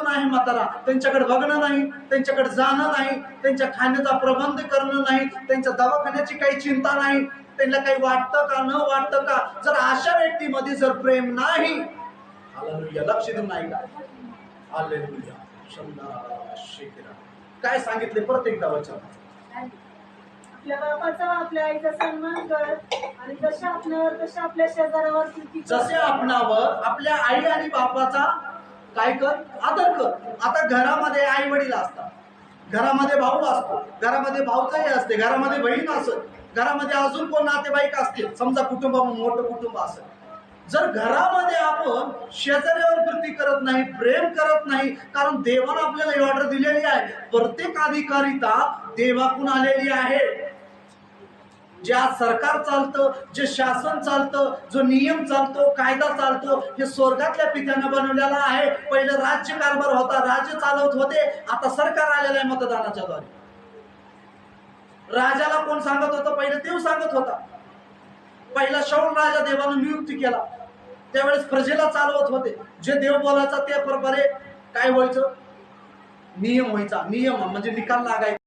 आहे म्हातारा, त्यांच्याकडे बघणं नाही, त्यांच्याकडे जाणं नाही, त्यांच्या खाण्याचा प्रबंध करणं नाही, त्यांच्या दवाखान्याची काही चिंता नाही, त्यांना काही वाटतं का न वाटतं का. जर अशा व्यक्तीमध्ये जर प्रेम नाही, हालेलुया, लक्ष देऊन नाही का, हालेलुया, काय सांगितले प्रत्येक वचन. आपल्या बापाचा आपल्या आईचा सन्मान कर आणि जसे आपल्यावर तसे आपल्या शेजाऱ्यावर प्रीती कर. जसे आपणावर आपल्या आई आणि बापाचा काय कर, आदर कर. आता घरामध्ये आई वडील असतात, घरामध्ये भाऊ असतो, घरामध्ये भाऊजाई असते, घरामध्ये बहीण असत, घरामध्ये अजून कोण नातेवाईक असतील, समजा कुटुंब मोठं कुटुंब असेल. जर घरामध्ये आपण शेजाऱ्यावर प्रीती करत नाही, प्रेम करत नाही, कारण देवाने आपल्याला ही ऑर्डर दिलेली आहे, प्रत्येक अधिकारिता देवाकडून आलेली आहे. जे आज सरकार चालतं, जे शासन चालतं, जो नियम चालतो, कायदा चालतो, हे स्वर्गातल्या पित्यानं बनवलेला आहे. पहिलं राज्य कारभार होता, राज्य चालवत होते, आता सरकार आलेलं आहे मतदानाच्या द्वारे. राजाला कोण सांगत होतं, पहिलं देव सांगत होता. पहिला शाऊल राजा देवानं नियुक्ती केला, त्यावेळेस प्रजेला चालवत होते. जे देव बोलायचा त्या प्रकारे काय व्हायचं, नियम व्हायचा. नियम म्हणजे निकाल लागायचा.